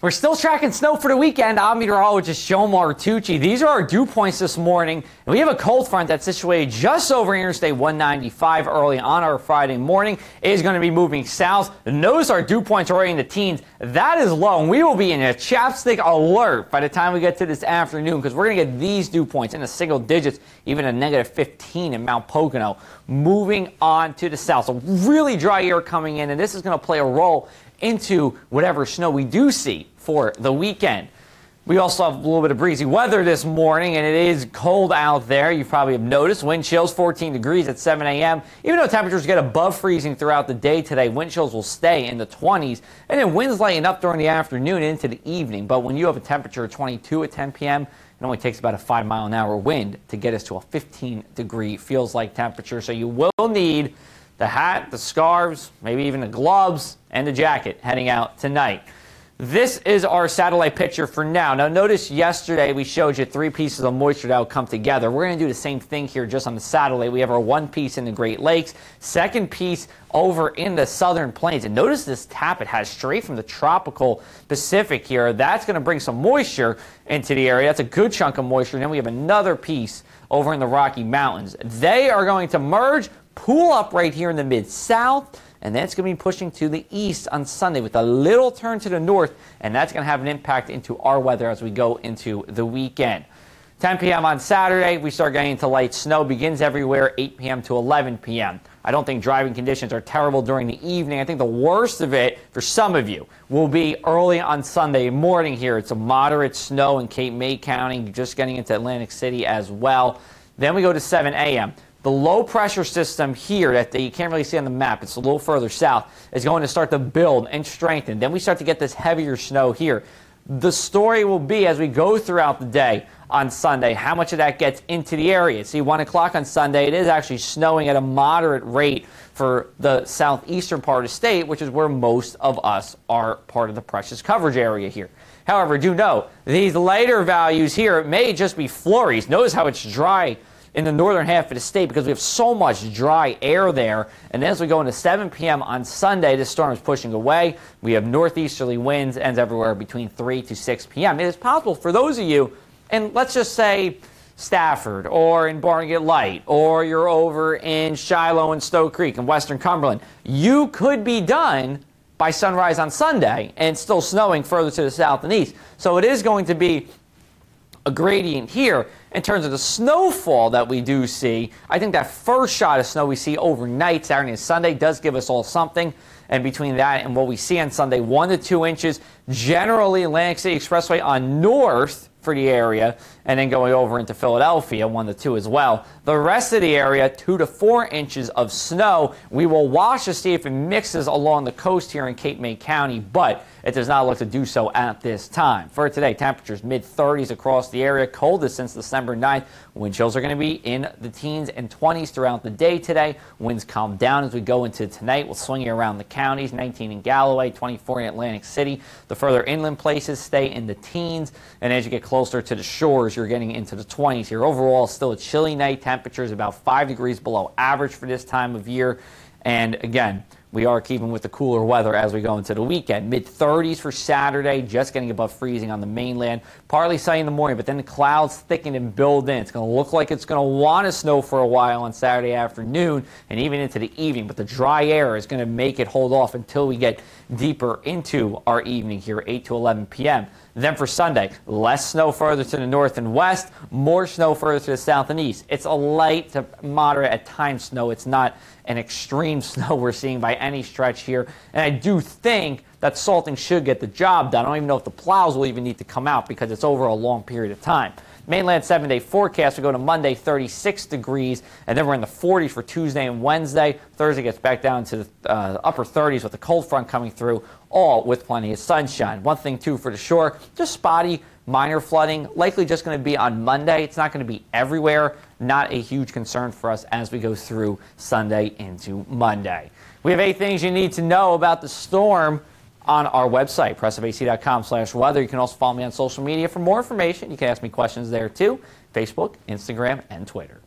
We're still tracking snow for the weekend. I'm meteorologist Joe Martucci. These are our dew points this morning. And we have a cold front that's situated just over Interstate 195 early on our Friday morning. It is going to be moving south. Notice our dew points are already in the teens. That is low, and we will be in a chapstick alert by the time we get to this afternoon, because we're going to get these dew points in the single digits, even a negative 15 in Mount Pocono. Moving on to the south. So really dry air coming in, and this is going to play a role into whatever snow we do see for the weekend. We also have a little bit of breezy weather this morning, and it is cold out there. You probably have noticed wind chills 14 degrees at 7 a.m. Even though temperatures get above freezing throughout the day today, wind chills will stay in the 20s, and then winds lighten up during the afternoon into the evening. But when you have a temperature of 22 at 10 p.m., it only takes about a 5-mile-an-hour wind to get us to a 15-degree feels-like temperature. So you will need the hat, the scarves, maybe even the gloves, and the jacket heading out tonight. This is our satellite picture for now. Now notice yesterday we showed you 3 pieces of moisture that will come together. We're going to do the same thing here just on the satellite. We have our 1 piece in the Great Lakes, 2nd piece over in the southern plains. And notice this tap it has straight from the tropical Pacific here. That's going to bring some moisture into the area. That's a good chunk of moisture. And then we have another piece over in the Rocky Mountains. They are going to merge, pool up right here in the mid-south, and then it's going to be pushing to the east on Sunday with a little turn to the north, and that's going to have an impact into our weather as we go into the weekend. 10 p.m. on Saturday, we start getting into light snow. Begins everywhere 8 p.m. to 11 p.m. I don't think driving conditions are terrible during the evening. I think the worst of it, for some of you, will be early on Sunday morning here. It's a moderate snow in Cape May County, just getting into Atlantic City as well. Then we go to 7 a.m. The low pressure system here that you can't really see on the map, it's a little further south, is going to start to build and strengthen. Then we start to get this heavier snow here. The story will be as we go throughout the day on Sunday, how much of that gets into the area. See, 1 o'clock on Sunday, it is actually snowing at a moderate rate for the southeastern part of the state, which is where most of us are part of the precious coverage area here. However, do know, these later values here, it may just be flurries. Notice how it's dry in the northern half of the state because we have so much dry air there. And as we go into 7 p.m. on Sunday, this storm is pushing away. We have northeasterly winds, ends everywhere between 3 to 6 p.m. It is possible for those of you, and let's just say Stafford or in Barnegat Light, or you're over in Shiloh and Stowe Creek and Western Cumberland, you could be done by sunrise on Sunday and still snowing further to the south and east. So it is going to be a gradient here. In terms of the snowfall that we do see, I think that first shot of snow we see overnight, Saturday and Sunday, does give us all something. And between that and what we see on Sunday, 1 to 2 inches, generally Atlantic City Expressway on north for the area, and then going over into Philadelphia, 1 to 2 as well. The rest of the area, 2 to 4 inches of snow. We will watch to see if it mixes along the coast here in Cape May County, but it does not look to do so at this time. For today, temperatures mid-30s across the area, coldest since December 9th. Wind chills are going to be in the teens and 20s throughout the day today. Winds calm down as we go into tonight. We'll swing around the counties, 19 in Galloway, 24 in Atlantic City. The further inland places stay in the teens, and as you get closer to the shores, you're getting into the 20s here. Overall, still a chilly night. Temperatures about 5 degrees below average for this time of year. And again, we are keeping with the cooler weather as we go into the weekend. Mid-30s for Saturday, just getting above freezing on the mainland. Partly sunny in the morning, but then the clouds thicken and build in. It's going to look like it's going to want to snow for a while on Saturday afternoon and even into the evening. But the dry air is going to make it hold off until we get deeper into our evening here, 8 to 11 p.m. Then for Sunday, less snow further to the north and west, more snow further to the south and east. It's a light to moderate at times snow. It's not an extreme snow we're seeing by any stretch here. And I do think that salting should get the job done. I don't even know if the plows will even need to come out because it's over a long period of time. Mainland 7-day forecast, we go to Monday, 36 degrees, and then we're in the 40s for Tuesday and Wednesday. Thursday gets back down to the upper 30s with the cold front coming through, all with plenty of sunshine. One thing, too, for the shore, just spotty, minor flooding, likely just going to be on Monday. It's not going to be everywhere. Not a huge concern for us as we go through Sunday into Monday. We have 8 things you need to know about the storm on our website, pressofac.com/weather. You can also follow me on social media for more information. You can ask me questions there too, Facebook, Instagram, and Twitter.